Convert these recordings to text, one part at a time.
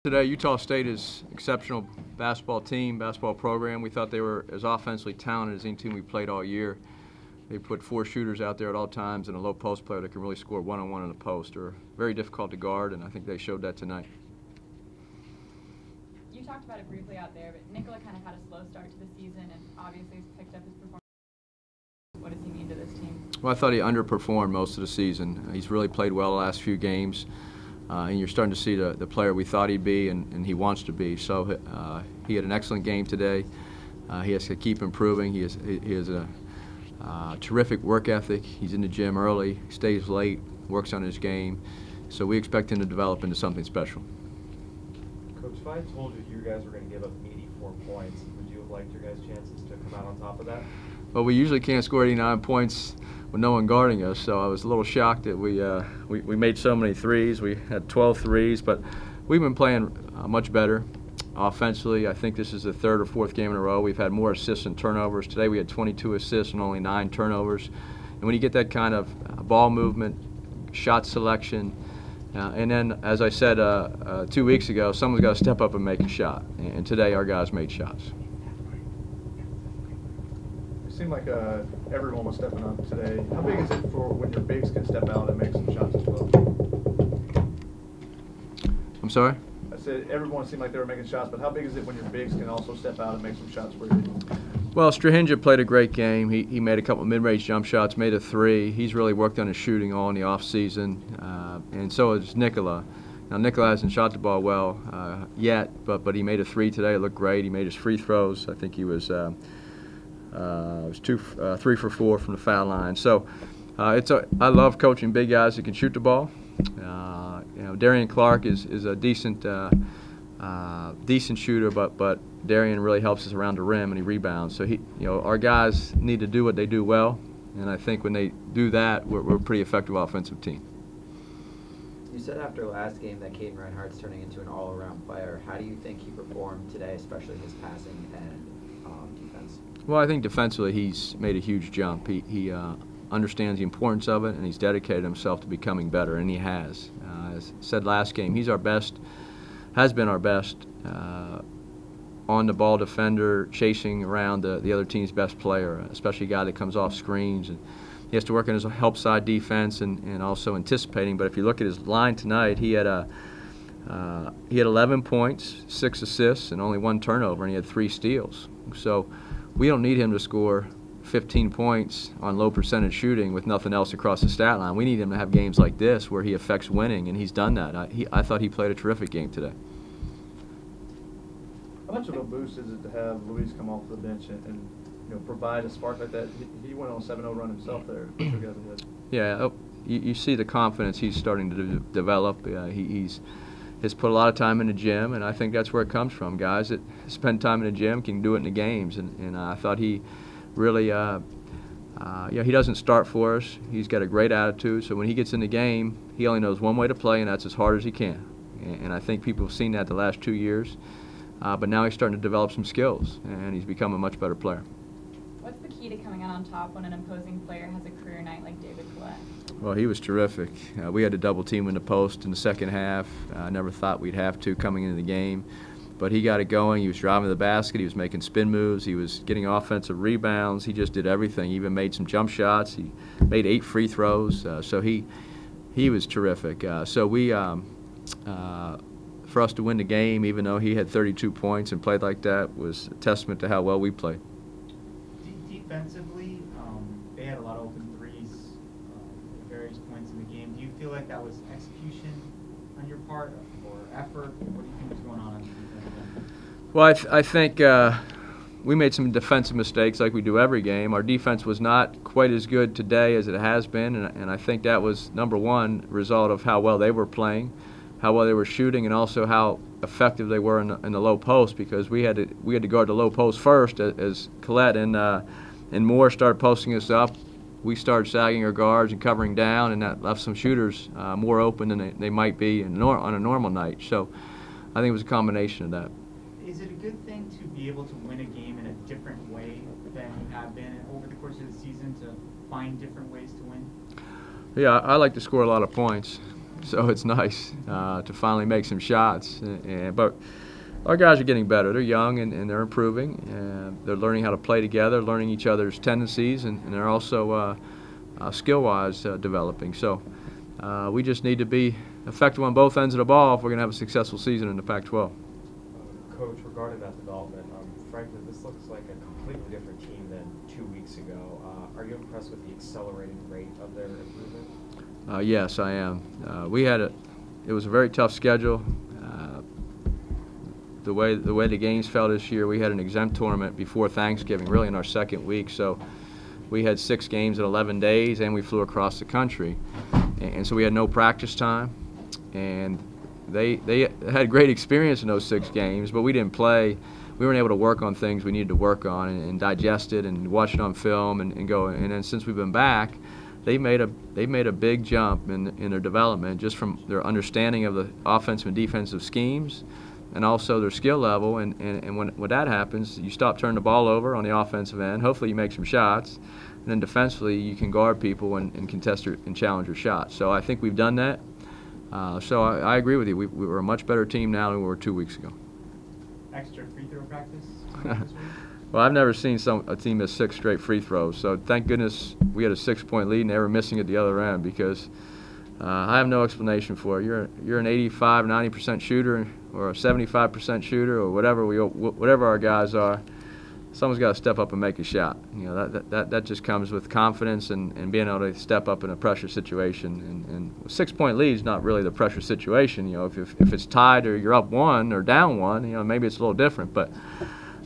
Today, Utah State is an exceptional basketball team, basketball program. We thought they were as offensively talented as any team we played all year. They put 4 shooters out there at all times and a low post player that can really score one-on-one in the post. They're very difficult to guard, and I think they showed that tonight. You talked about it briefly out there, but Nikola kind of had a slow start to the season and obviously has picked up his performance. What does he mean to this team? Well, I thought he underperformed most of the season. He's really played well the last few games. And you're starting to see the player we thought he'd be and he wants to be. So he had an excellent game today. He has to keep improving. He has a terrific work ethic. He's in the gym early, stays late, works on his game. So we expect him to develop into something special. Coach, if I told you guys were going to give up 84 points, would you have liked your guys' chances to come out on top of that? Well, we usually can't score 89 points with no one guarding us, so I was a little shocked that we made so many threes. We had 12 threes, but we've been playing much better offensively. I think this is the 3rd or 4th game in a row. We've had more assists and turnovers. Today we had 22 assists and only 9 turnovers. And when you get that kind of ball movement, shot selection, and then, as I said 2 weeks ago, someone's got to step up and make a shot. And today our guys made shots. It seemed like everyone was stepping up today. How big is it for when your bigs can step out and make some shots as well? I'm sorry? I said everyone seemed like they were making shots, but how big is it when your bigs can also step out and make some shots for you? Well, Strahinja played a great game. He made a couple of mid-range jump shots, made a 3. He's really worked on his shooting all in the off-season, and so has Nikola. Now, Nikola hasn't shot the ball well yet, but he made a 3 today. It looked great. He made his free throws. I think he was 3 for 4 from the foul line. So I love coaching big guys that can shoot the ball. Darian Clark is a decent shooter, but Darian really helps us around the rim and he rebounds. So our guys need to do what they do well, and I think when they do that, we're a pretty effective offensive team. You said after last game that Caden Reinhardt's turning into an all-around player. How do you think he performed today, especially his passing and defense? Well, I think defensively he's made a huge jump. He understands the importance of it, and he's dedicated himself to becoming better, and he has. As I said last game, he's our best, has been our best on-the-ball defender, chasing around the other team's best player, especially a guy that comes off screens. And he has to work on his help side defense and also anticipating. But if you look at his line tonight, he had 11 points, 6 assists, and only 1 turnover, and he had 3 steals. So we don't need him to score 15 points on low percentage shooting with nothing else across the stat line. We need him to have games like this where he affects winning, and he's done that. I thought he played a terrific game today. How much of a boost is it to have Luis come off the bench and provide a spark like that? He went on a 7-0 run himself there. Yeah, you see the confidence he's starting to develop. He's put a lot of time in the gym, and I think that's where it comes from. Guys that spend time in the gym can do it in the games, and I thought he really, he doesn't start for us. He's got a great attitude, so when he gets in the game, he only knows one way to play, and that's as hard as he can. And I think people have seen that the last 2 years, but now he's starting to develop some skills, and he's become a much better player. What's the key to coming out on top when an opposing player has a career night like David Collette? Well, he was terrific. We had to double team in the post in the second half. I never thought we'd have to coming into the game. But he got it going. He was driving the basket. He was making spin moves. He was getting offensive rebounds. He just did everything. He even made some jump shots. He made 8 free throws. So he was terrific. For us to win the game, even though he had 32 points and played like that, was a testament to how well we played. Defensively, they had a lot of open threes at various points in the game. Do you feel like that was execution on your part or effort? What do you think was going on the defensive end? Well, I think we made some defensive mistakes like we do every game. Our defense was not quite as good today as it has been, and I think that was, number one, result of how well they were playing, how well they were shooting, and also how effective they were in the low post, because we had to guard the low post first as Collette and Moore started posting us up. We started sagging our guards and covering down, and that left some shooters more open than they might be on a normal night. So I think it was a combination of that. Is it a good thing to be able to win a game in a different way than you have been over the course of the season, to find different ways to win? Yeah, I like to score a lot of points. so it's nice to finally make some shots. But our guys are getting better. They're young and they're improving. And they're learning how to play together, learning each other's tendencies, and they're also skill-wise developing. So we just need to be effective on both ends of the ball if we're going to have a successful season in the Pac-12. Coach, regarding that development, frankly, this looks like a completely different team than 2 weeks ago. Are you impressed with the accelerated rate of their improvement? Yes, I am. It was a very tough schedule. The way the games fell this year, we had an exempt tournament before Thanksgiving, really in our second week. So we had 6 games in 11 days, and we flew across the country, and so we had no practice time. And they had great experience in those 6 games, but we didn't play. We weren't able to work on things we needed to work on and digest it and watch it on film and go. And then since we've been back, they made a big jump in their development, just from their understanding of the offensive and defensive schemes, and also their skill level. And when that happens, you stop turning the ball over on the offensive end. Hopefully you make some shots, and then defensively you can guard people and contest and challenge your shots. So I think we've done that. So I agree with you. We were a much better team now than we were 2 weeks ago. Extra free throw practice this week? Well, I've never seen a team miss 6 straight free throws. So thank goodness we had a 6-point lead and they were missing at the other end, because I have no explanation for it. You're an 85, 90% shooter or a 75% shooter or whatever our guys are. Someone's got to step up and make a shot. You know, that just comes with confidence and being able to step up in a pressure situation. And a 6-point lead is not really the pressure situation. You know, if it's tied or you're up 1 or down 1, you know, maybe it's a little different. But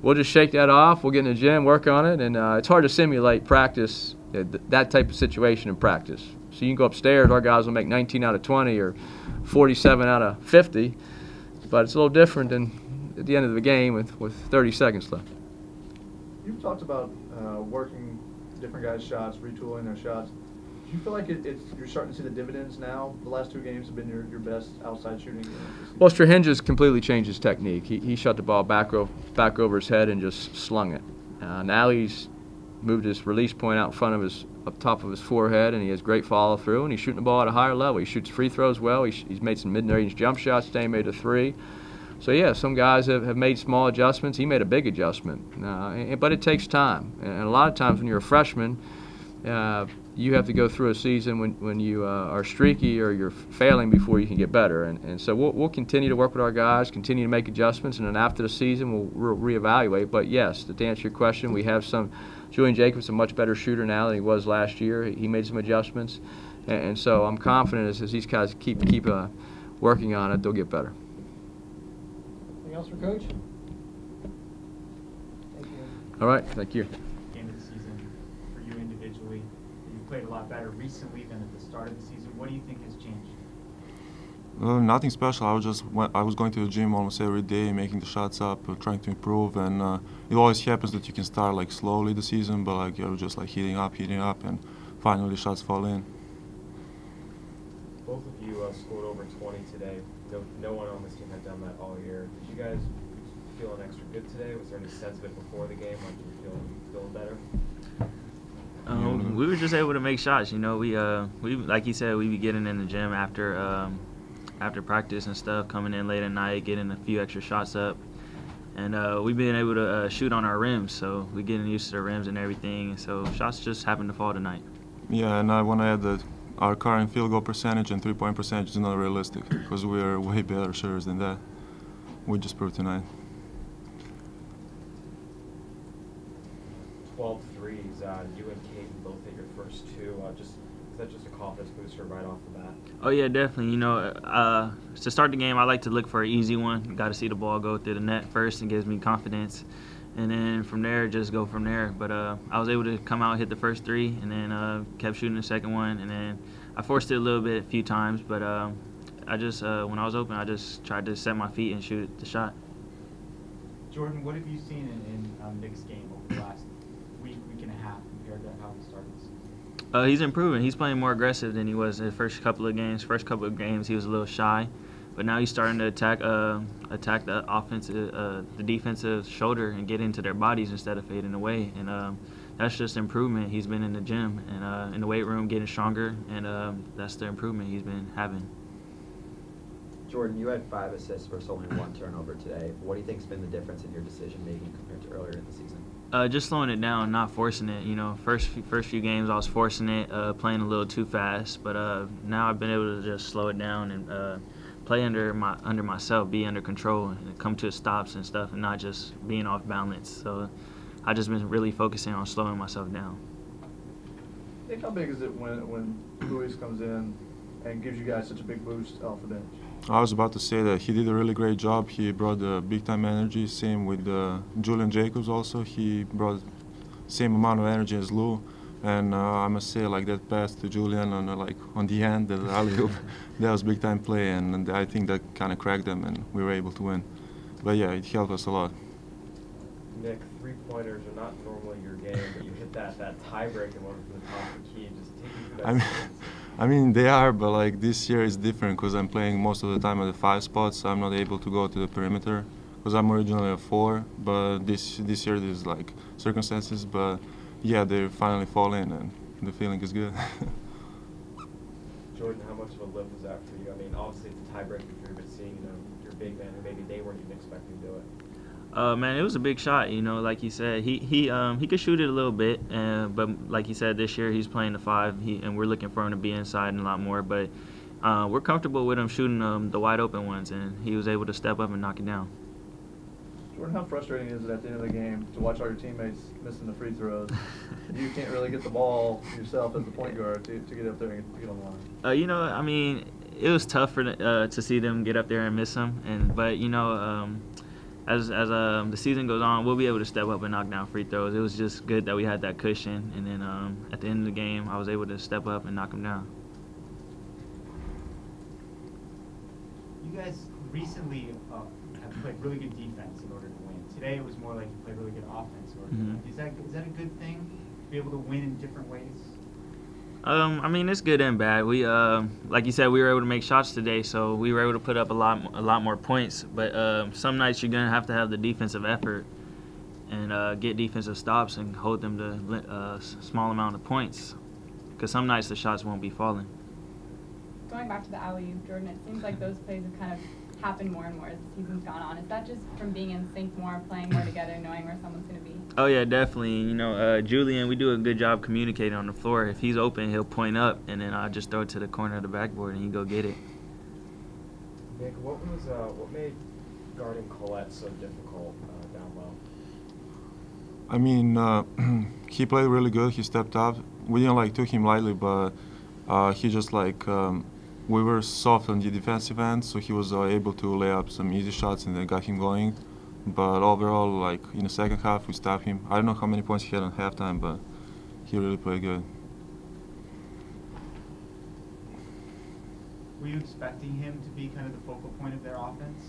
we'll just shake that off. We'll get in the gym, work on it, and it's hard to simulate practice, that type of situation in practice. So you can go upstairs, our guys will make 19 out of 20 or 47 out of 50, but it's a little different than at the end of the game with 30 seconds left. You've talked about working different guys' shots, retooling their shots. Do you feel like you're starting to see the dividends now? The last 2 games have been your best outside shooting game. Well, Strahinja has completely changed his technique. He shot the ball back over his head and just slung it. Now he's moved his release point out in front of up top of his forehead, and he has great follow through, and he's shooting the ball at a higher level. He shoots free throws well. He's made some mid-range jump shots today. He made a 3. So yeah, some guys have made small adjustments. He made a big adjustment, but it takes time. And a lot of times when you're a freshman, you have to go through a season when you are streaky or you're failing before you can get better. And so we'll continue to work with our guys, continue to make adjustments, and then after the season we'll reevaluate. But yes, to answer your question, we have Julian Jacobs, a much better shooter now than he was last year. He made some adjustments, and so I'm confident as these guys keep working on it, they'll get better. Anything else for Coach? Thank you. All right, thank you. Game of the season for you individually. You played a lot better recently than at the start of the season. What do you think has changed? Nothing special. I was going to the gym almost every day, making the shots up, trying to improve, and it always happens that you can start like slowly the season, but like you're just like heating up, and finally the shots fall in. Both of you scored over 20 today. No one on this team had done that all year. Did you guys feeling extra good today? Was there any sense of it before the game, like you feeling better? We were just able to make shots. You know, we like you said, we be getting in the gym after practice and stuff, coming in late at night, getting a few extra shots up, and we've been able to shoot on our rims. So we're getting used to the rims and everything. So shots just happened to fall tonight. Yeah, and I want to add that our current field goal percentage and 3-point percentage is not realistic because we're way better shooters than that. We just proved tonight. 12 threes. You and Caden both hit your first 2. Is that just a confidence booster right off the bat? Oh yeah, definitely. You know, to start the game, I like to look for an easy one. Got to see the ball go through the net first, and gives me confidence. And then from there, just go from there. But I was able to come out, hit the first 3, and then kept shooting the second one. And then I forced it a few times. But I just, when I was open, I just tried to set my feet and shoot the shot. Jordan, what have you seen in Nick's game over the last week and a half compared to how he started the season? He's improving. He's playing more aggressive than he was in the first couple of games. First couple of games, he was a little shy. But now he's starting to attack the offensive, the defensive shoulder and get into their bodies instead of fading away. And that's just improvement. He's been in the gym and in the weight room getting stronger, and that's the improvement he's been having. Jordan, you had 5 assists versus only 1 turnover today. What do you think's been the difference in your decision making compared to earlier in the season? Just slowing it down, not forcing it. You know, first few games I was forcing it, playing a little too fast. But now I've been able to just slow it down and play under myself, be under control, and come to stops and stuff, and not just being off balance. So I just been really focusing on slowing myself down. Nick, how big is it when Luis comes in and gives you guys such a big boost off the bench? I was about to say that he did a really great job. He brought the big-time energy. Same with Julian Jacobs also. He brought same amount of energy as Lou. And I must say, like that pass to Julian on the end, the alley-oop, that was big-time play, and I think that kind of cracked them, and we were able to win. But yeah, it helped us a lot. Nick, 3-pointers are not normally your game, but you hit that tie-breaking one from the top of the key. Just take me through that sequence. I mean, they are, but like this year is different because I'm playing most of the time at the 5 spot, so I'm not able to go to the perimeter because I'm originally a 4. But this year there's like circumstances, but yeah, they finally fall in, and the feeling is good. Jordan, how much of a lift was that for you? I mean, obviously it's a tie-breaking for you, but seeing your big man who maybe they weren't even expecting to do it. Man, it was a big shot. You know, like you said, he could shoot it a little bit, but like he said, this year he's playing the 5, and we're looking for him to be inside and a lot more. But we're comfortable with him shooting the wide open ones, and he was able to step up and knock it down. Jordan, how frustrating is it at the end of the game to watch all your teammates missing the free throws? You can't really get the ball yourself as the point guard to get up there and get on the line. You know, I mean, it was tough to see them get up there and miss them, but you know. As the season goes on, we'll be able to step up and knock down free throws. It was just good that we had that cushion, and then at the end of the game, I was able to step up and knock them down. You guys recently have played really good defense in order to win. Today it was more like you played really good offense in order to win. Is that a good thing, to be able to win in different ways? I mean, it's good and bad. We, like you said, we were able to make shots today, so we were able to put up a lot more points. But some nights you're gonna have to have the defensive effort and get defensive stops and hold them to a small amount of points, because some nights the shots won't be falling. Going back to the alley-oop, Jordan, it seems like those plays have kind of happened more and more as the season's gone on. Is that just from being in sync more, playing more together, knowing where someone's going to be? Oh, yeah, definitely. You know, Julian, we do a good job communicating on the floor. If he's open, he'll point up, and then I'll just throw it to the corner of the backboard, and he go get it. Nick, what made guarding Collette so difficult down low? I mean, he played really good. He stepped up. We didn't took him lightly, but he just we were soft on the defensive end, so he was able to lay up some easy shots and then got him going. But overall, in the second half, we stopped him. I don't know how many points he had on halftime, but he really played good. Were you expecting him to be kind of the focal point of their offense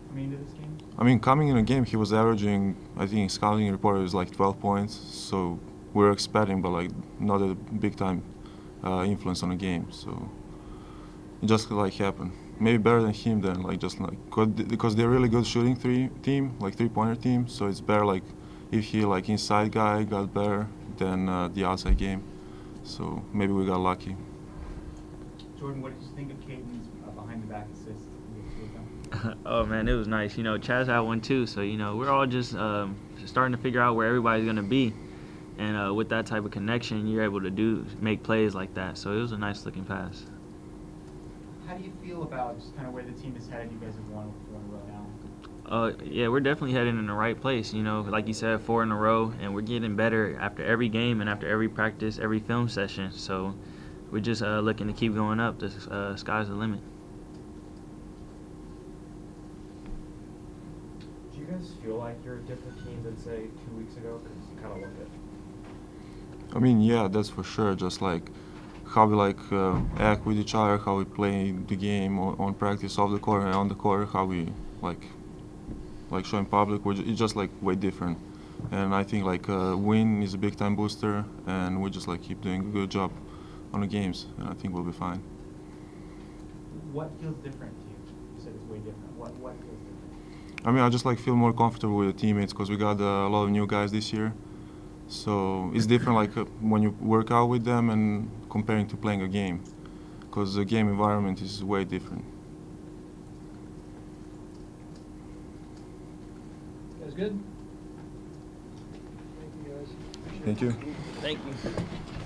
coming into this game? I mean, coming in a game, he was averaging, I think scouting report was 12 points, so we were expecting, but not a big-time influence on the game. So it just happened. Maybe better than him then, because they're really good shooting three-pointer team. So it's better if he inside guy got better than the outside game. So maybe we got lucky. Jordan, what did you think of Caden's behind-the-back assist? Oh man, it was nice. You know, Chaz had one too. So you know, we're all just starting to figure out where everybody's gonna be, and with that type of connection, you're able to make plays like that. So it was a nice-looking pass. How do you feel about just kind of where the team is headed? You guys have won 4 in a row now. Yeah, we're definitely heading in the right place. You know, like you said, 4 in a row, and we're getting better after every game and after every practice, every film session. So we're just looking to keep going up. The sky's the limit. Do you guys feel like you're a different team than, say, 2 weeks ago? Because you kind of look it. I mean, yeah, that's for sure. Just how we act with each other, how we play the game on practice, off the court and on the court, how we show in public. It's just way different. And I think win is a big time booster, and we just keep doing a good job on the games, and I think we'll be fine. What feels different to you? You said it's way different. What feels different? I mean, I just feel more comfortable with the teammates because we got a lot of new guys this year. So it's different when you work out with them and comparing to playing a game, because the game environment is way different. Guys good? Thank you, guys. Appreciate Thank it. you. Thank you.